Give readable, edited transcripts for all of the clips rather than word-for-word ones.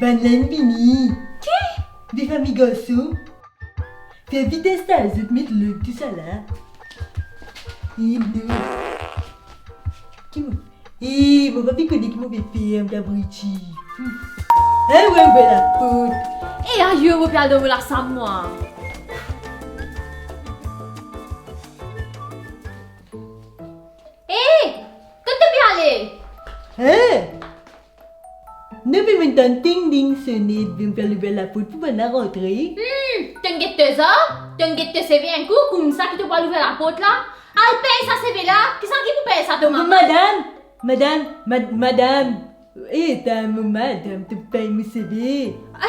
Banane fini. Des familles garçons. Fais vite ça, je te mets le tout ça là. Et bleu. Mon papi connaît qui m'a fait faire un cabruti. Ah ouais, la pote. Et aïe, mon père de me la ça moi. Hé, quand tu peux aller? Hein? Ne peux maintenant ding ding sonner de me faire lever la pote pour pas rentrer. T'inquiète ça? T'inquiète c'est bien un coup comme ça qui te va ouvrir la porte là? Elle paye ça c'est là? Qui c'est qui peut payer ça Thomas? Madame. Eh, t'as mon madame, tu payes mon CV. Ah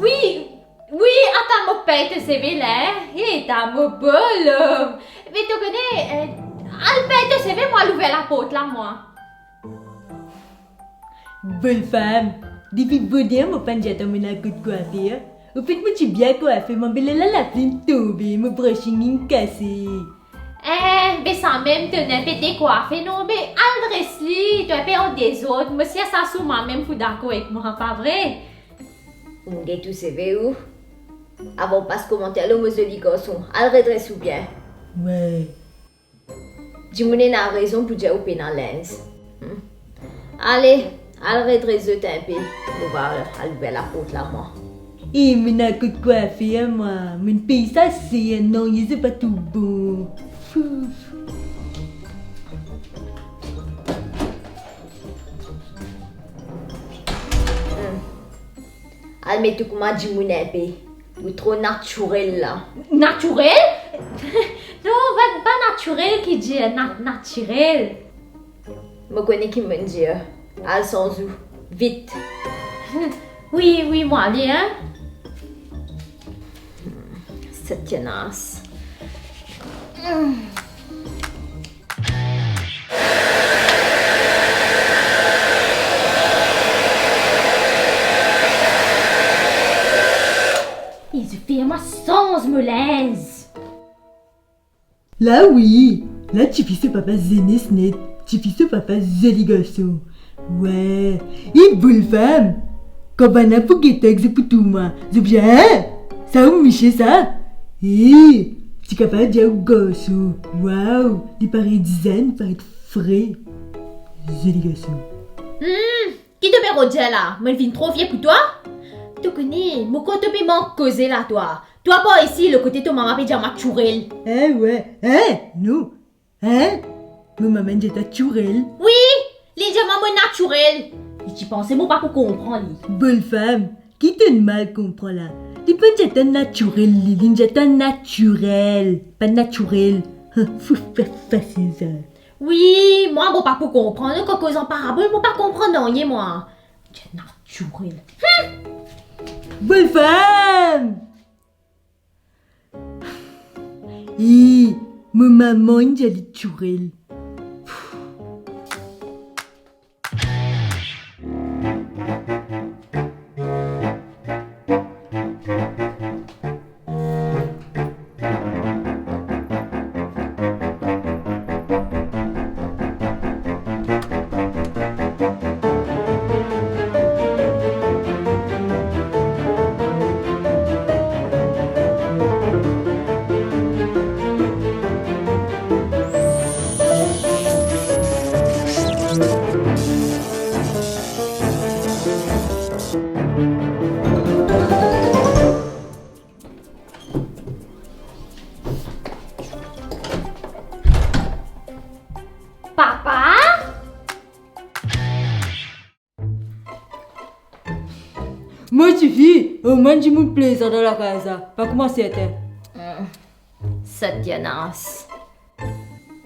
oui, attends, mon paye tes CV là. Et t'as mon bol. Mais tu connais, elle paye tes CV, moi, elle ouvre la porte là, moi. Bonne femme. Depuis bonheur, mon panjat a mon coup de coiffure. Au fait, moi, tu bien coiffé, mon bel la plume tombée, mon brushing cassé. Mais ça même te n'a pas décoiffé, non, mais adresse-lui, tu as payé des autres. Monsieur, ça sous moi même pour d'accord avec moi, pas vrai? On est tous CV où? Avant pas se commenter le monsieur du garçon, elle redresse ou bien? Ouais. Dis-moi n'a raison pour dire au pénalens. Allez, elle redresse un peu. On va aller la porte là, moi. Et mon coup de coiffure, moi. Mon pays, ça c'est non, il est pas tout beau. Elle met tout comme un peu. Ou trop naturel là. Naturel? Non, pas naturel qui dit naturel. Je connais qui me dit. Elle sans où. Vite. Oui, moi, allez, hein? Cette tenace. Il se fait moi sans me laisse. Là, oui. Là, tu fais ce papa zénis net. Tu fais ce papa zéli garçon. Ouais. Et bonne femme. Quand on a pour guetter, pour tout moi. Je dis, hein? Ça ou miché ça? Eh, tu es capable de dire au garçon. Waouh. Il paraît design, il paraît frais. Zéli garçon. Qui te met Roger là? Me viens trop vieux pour toi? Tu connais, mon côté peut m'en causer là, toi. Toi pas ici, le côté de maman peut dire naturel. Eh ouais. Hein? Non. Hein? Mon maman dit naturel. Oui, les diamants naturel. Et tu pensais moi pas pour comprendre. Bonne femme, qui te mal comprend là? Tu peux dire un naturel, Lily, c'est un naturel, pas naturel. Faut faire facile ça. Oui, moi bon pas pour comprendre. Quand cause en parabole, moi pas comprendre rien moi. C'est naturel. Bonne femme! Mon maman dit naturel. Papa? Moi, tu fais, au moins, j'ai mon plaisir dans la casa. Pas comment c'était. Cette tenace.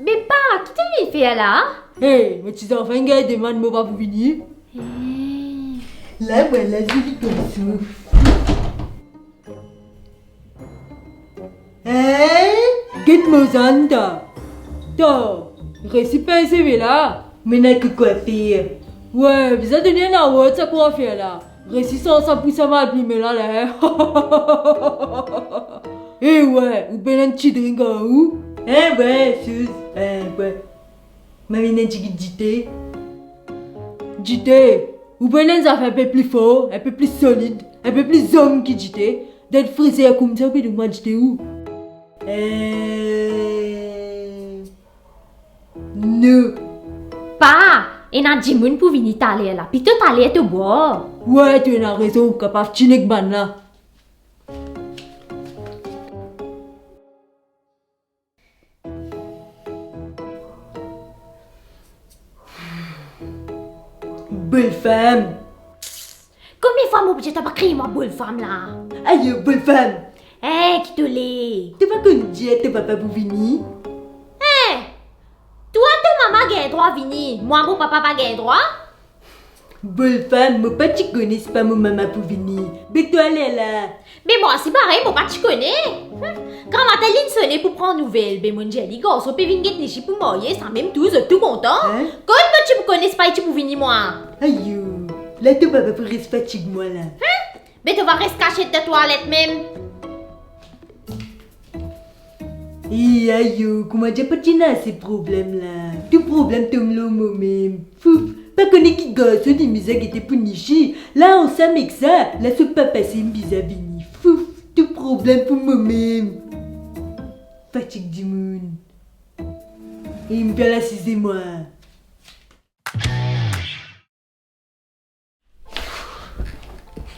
Mais pas, qui t'a mis fait là? Hey, mais tu t'en fais un gars demande moi pas pour venir. Là, voilà, je lis comme ça. Hein? Get-moi ça, toi. Récit pas un CV là. Mais n'a que quoi faire. Ouais, vous avez donné un award, ça quoi faire là. Récit sans ça pour ça mal primé là là. Eh ouais, ou bien un petit drink en haut. Eh ouais, Suze. Eh ouais. Ma vie n'a pas dit. Jité. Ou prenez ça fait un peu plus fort, un peu plus solide, un peu plus homme qui dit d'être frisé comme ça, puis de moi j'étais où? Non. Pa, et n'a dit moun pour venir t'aller là. Puis tout aller te boire. Ouais, tu as raison, capable de chinek ban là. Belle femme. Combien de fois mon obligé t'as pas crié ma belle femme là? Aïe, belle femme. Eh, qui te l'est? Tu vas qu'on dit à ton papa pour venir? Eh, toi ton maman gagne droit venir. Moi mon papa pas gagne droit? Belle femme, mon pas tu connais pas mon maman pour venir. Mais toi elle est là. Mais moi c'est pareil, mon pas tu connais. Quand Mataline sonnait pour prendre nouvelle, ben mon jelly gosse, on peut venir guetter les pour marier, ça même tout content. Hein? Quand tu me connais pas, tu peux venir moi. Aïe, là ton papa pour rester moi là. Mais tu vas rester caché de ta toilette même. Aïe, comment j'ai pas ces problèmes là? Tout problème tombe là moi-même. Fouf, pas connaître qui gosse, on dit misère qui était pour nicher. Là on sait que ça, là ce pas passer une bise à venir. Fouf, tout problème pour moi-même. Fatigue du monde. Et il me fait la 6 mois.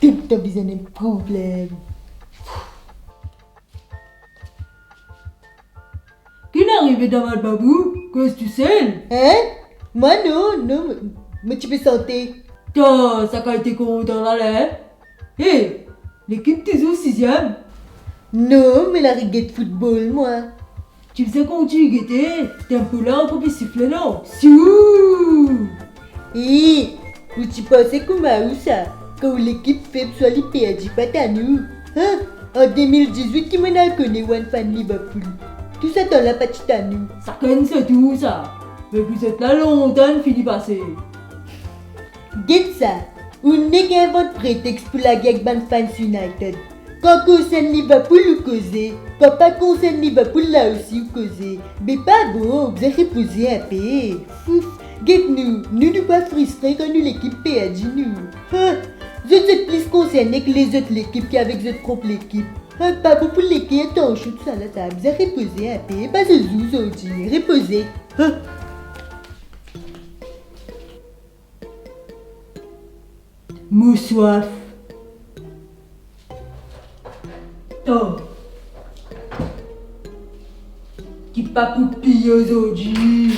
Tout le temps besoin d'un problème. Qui est arrivé dans ma babou? Qu'est-ce que tu sais? Hein? Moi non, mais tu peux santé. Toi, ça a été content là, là? Hé, l'équipe t'es au 6ème? Non, mais la riguette de football, moi. Tu faisais quand tu guettais? T'es un peu là, un peu plus sifflé, non? Siouh! Hé, où tu pensais comment où ça? Quand l'équipe faible soit les PAJ pas à nous? Hein? En 2018, qui m'en a connu One Fan Liverpool? Tout ça dans la petite à nous. Ça connaît ça tout ça. Mais vous êtes là longtemps, fini passé. Get ça. On n'est qu'un votre prétexte pour la guerre ban fans United. Quand concerne Liverpool ou causé. Quand pas concerne Liverpool là aussi ou causé. Mais pas bon, vous avez reposé un peu. Fouf. Get nous nous pas frustrés quand nous l'équipe PAJ nous. Hein? Vous êtes plus concernés que les autres l'équipe qui avec votre propre équipe. Pas beaucoup l'équipe est en chou tout ça là, t'as besoin de reposer un peu. Pas de zou aujourd'hui, reposer. Hein? Mou soif. Oh. Qui pas poupille aujourd'hui.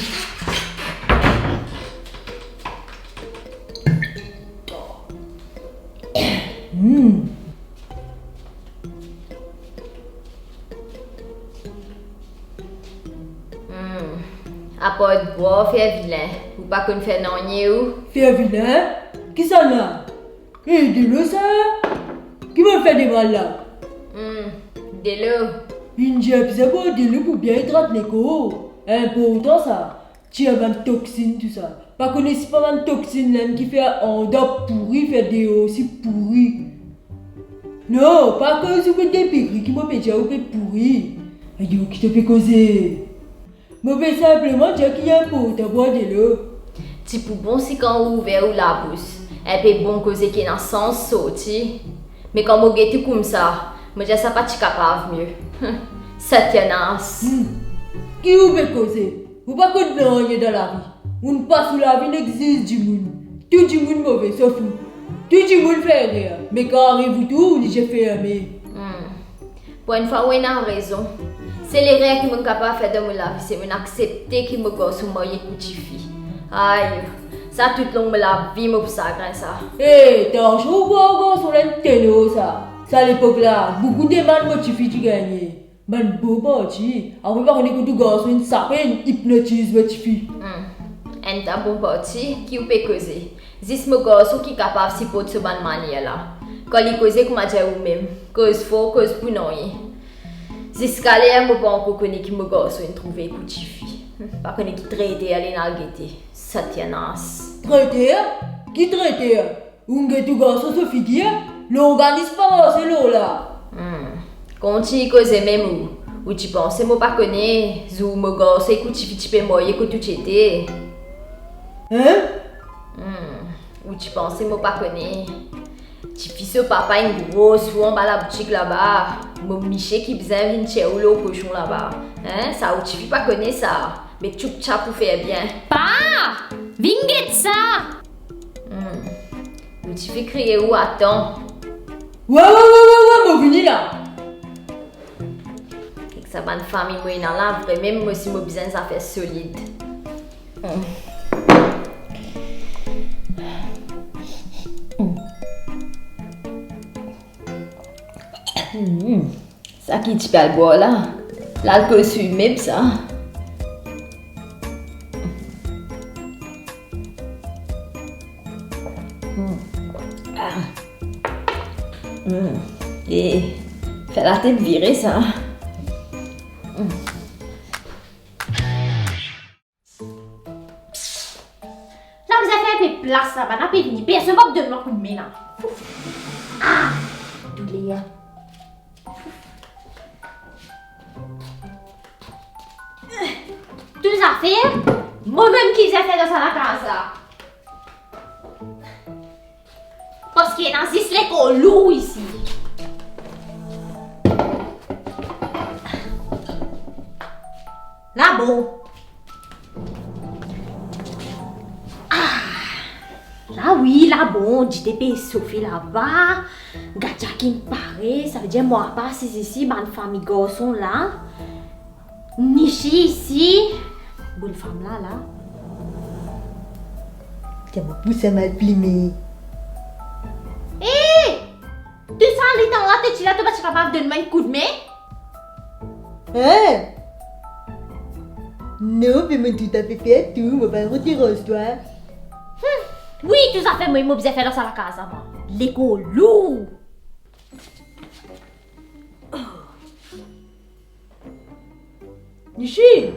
À part de boire, faire vilain. Ou pas qu'on fait non ou? Faire vilain? Qui ça là? Eh, dis-le ça? Qui m'a fait des mal là? De l'eau. Une job, ça va de l'eau pour bien hydrater les corps. Important ça. Tu as une toxine, tout ça. Pas connaissez pas une toxine là qui fait un dents pourri, fait des os aussi pourris. Non, pas que vous faites des pécris qui m'ont déjà ou pourri. Aïe, qui te fait causer? Je vais simplement dire qu'il y a un pot à boire de l'eau. Tu peux bon si quand on ouvert ou la bouche. Un peu bon causer qui est dans le sens sorti. Mais quand on guette comme ça, je dis ça pas tu capable mieux. Ça tenace. Qui vous fait causer? Vous pas qu'on rien dans la vie. On passe sous la vie n'existe du monde. Tout du monde mauvais, sauf vous. Tout du monde fait rien. Mais quand arrive tout, on dit j'ai fait aimer. Pour une fois, on a raison. C'est les règles qui sont capables de faire dans la vie, c'est accepter qu'ils me gossent ou marier petite fille. Aïe, ça toute longue la vie, moi, pour ça, grâce ça. Hé, t'as un chaud gogo sur l'antenne, ça. Ça, à l'époque là, beaucoup de man, petite fille, tu gagnes. Man, beau parti. Après, par contre, tu gosses, une sapine, hypnotise, petite fille. Un bon parti qui vous peut causer. Zis me gosse qui est capable si pour de ce bonne manière là. Quand il cause, comme je dis vous-même, cause faux, cause pour non. Jusqu'à là, je ne peux pas encore connaître qui me gosse ou trouver une petite fille. Pas connaître qui traite à aller dans le guetter. Ça tient nas. Traiter? Qui traiter? Un guettu gosse se figure? L'organisme pas c'est l'eau là. Quand tu causes même où tu penses, je ne pas connaître, ou me gosse et que tu fais moi et que tu étais. Hein? Ou tu pensais, moi pas connais. Tu fais ce papa une grosse fois en bas la boutique là-bas. Mon miché qui besoin venir chez ou le cochon là-bas. Hein, ça ou tu fais pas connaître ça. Mais tu tcha pour faire bien. Pa! Vinget ça! Ou tu fais crier ou attends. Ouais, moi venu là. Et que ça bonne famille, moi, dans la vraie, même moi, si moi besoin ça fait solide. Ça qui tu peux boire là? L'alcool sur même ça. Et fais la tête virer ça. Là, vous avez fait un peu de place là-bas, n'a pas venir. Personne va vous donner un coup de main là. Ah! Doulé. Toutes les affaires, moi-même qui les ai fait dans la case là. Parce qu'il y a dans 6 l'école lourd ici. Là bon. Là oui, là bon, JTP Sophie là-bas. Gadja qui me paraît, ça veut dire moi pas c'est ici, ma famille garçon là. Nichi ici. Bonne femme là. Tiens, mon pouce à mal plimé. Hé! Tu sens les temps là, tu là, tu vas être capable de donner un coup de main? Hein? Non, mais moi tout à fait fait tout, on va retirer au soir. Oui, tout ça fait moi, il m'a besoin de faire dans la casa, moi. L'école lourd. Nichi!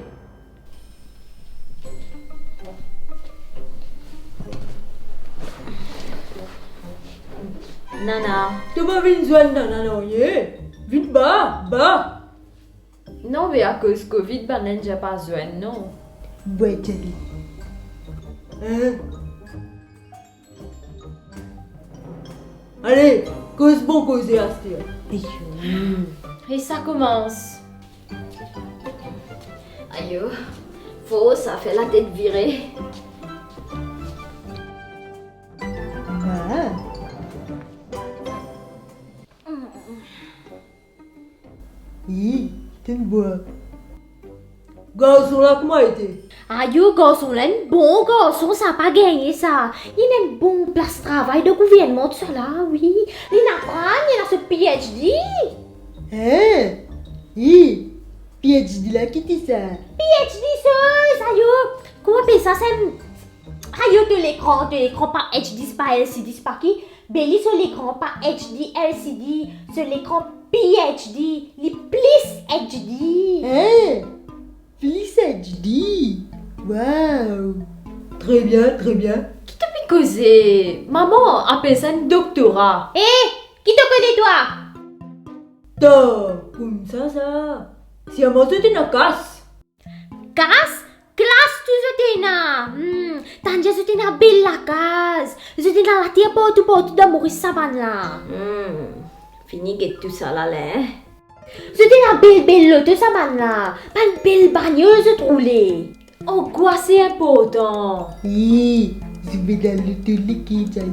Nana. Tu m'as vu une zone dans la noyer? Vite bas! Non, mais à cause Covid, ben n'a pas besoin, non. Ouais, Charlie. Hein? Allez, cause bon, causer à ce Et ça commence. Aïe, faut, ça fait la tête virée. Ah. Tu me vois. Garçon là, comment était? Aïe, garçon, là, un bon garçon, ça n'a pas gagné ça. Il a une bonne place de travail de gouvernement, tout ça là, oui. Il apprend, il a ce PhD. Hein? PhD là, qui dit ça? PhD, ça, aïe, comment on appelle ça, c'est... Aïe, de l'écran pas HD, c'est pas LCD, c'est pas qui? Belly sur l'écran pas HD, LCD, sur l'écran PhD, les plus HD. Hein? Plus HD. Waouh. Très bien. Qui t'a pu causer? Maman appelle ça un doctorat. Hé, qui te connaît toi? T'as, comme ça. Si à moi, c'était une casse. Classe tu na. Tanja tu na belle la case. Tu na la tia porte de Maurice Saban là. Fini que tout ça là, hein? Tu na belle de Saban là. Pas une belle bagneuse troulée. Oh, quoi c'est important? Zubida lutulikija.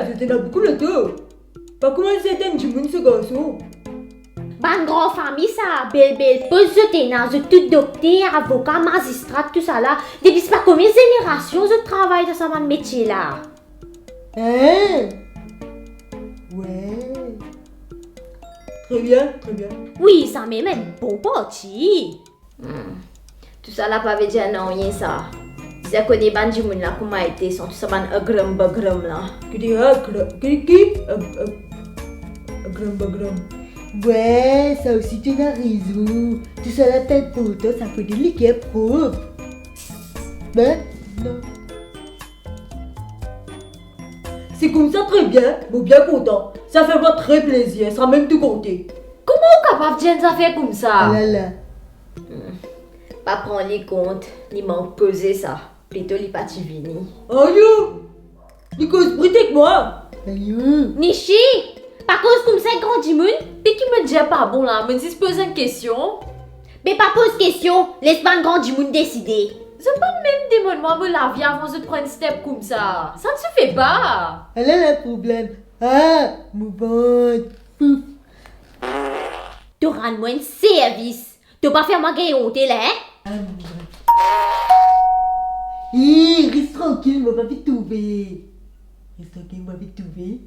C'était là beaucoup le tout. Pas comment c'était un jimoun ce garçon. Ban grand famille ça, belle pose de na, je tout docteur, avocat, magistrat, tout ça là. Depuis pas combien de générations je travaille dans ce métier là. Hein? Ouais. Très bien. Oui, ça m'est même bon parti. Tout ça là pas veut dire non, rien ça. Si je connais ban du monde là, comment été, sont tout ça ban agram là. Qui dit Agram. Ouais, ça aussi tu as raison. Tout ça la tête pour toi, ça fait des liquides propres. Ben, non. C'est comme ça très bien, bon bien content. Ça fait pas très plaisir, ça sera même tout compté. Comment capable de dire ça fait comme ça? Ah là là. Pas prendre les comptes, il manque causer ça. Plutôt li pas vini. Ayo! Il cause brute avec moi! Ayo! Nishi, pas cause comme ça grand dimoun? Puis qui me dit pas bon là, me dis poser une question. Mais pas pose question, laisse pas un grand dimoun décider. C'est pas même demande-moi me la vie avant de prendre un step comme ça. Ça ne se fait pas. Elle a un problème. Ah! Mon ventre! Pouf! Tu rends moi un service. Tu pas faire ma gueule honte là, hein? Ah, mon ventre. Hé, reste tranquille, on va vite trouver. Reste tranquille, on va vite trouver.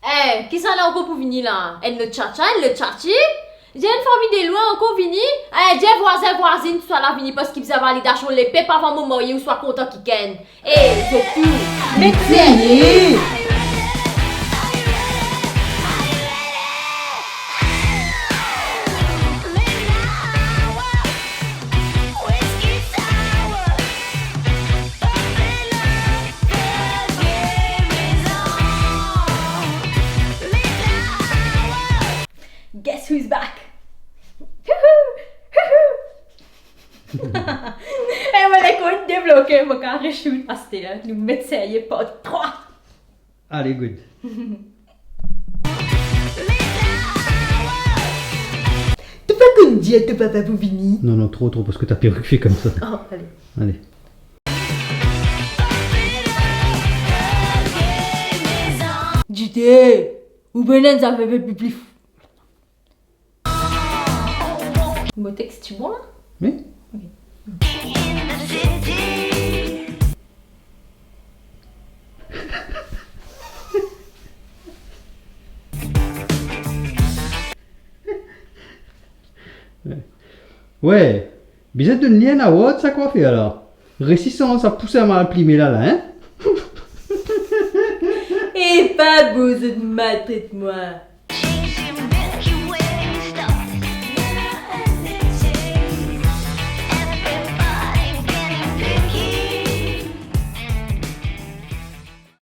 Eh, qui ça là encore pour venir là? Elle le tchatcha, elle le tchatchi? J'ai une famille de loin encore venir? Eh, j'ai voisin, tu sois là venir parce qu'ils avaient validé sur les pépes avant mon marié ou soit content qu'ils ken. Eh, c'est tout. Mais Hé! guess who's back? Eh, on a quoi débloqué, mon carré shoot parce que nous mettons ça y est pas 3. Allez, good. T'as pas comme dit à ton papa pour venir? Non, non, trop, parce que ta perruque fait comme ça. Oh, allez. Allez. JT! Ou ben ça fait plus. Mon texte, tu bon là? Oui? Ouais, bizarre de lien à Watt, ça quoi faire là? Résistance à pousser à mal plimer là, hein? Et pas beau de ma tête, moi.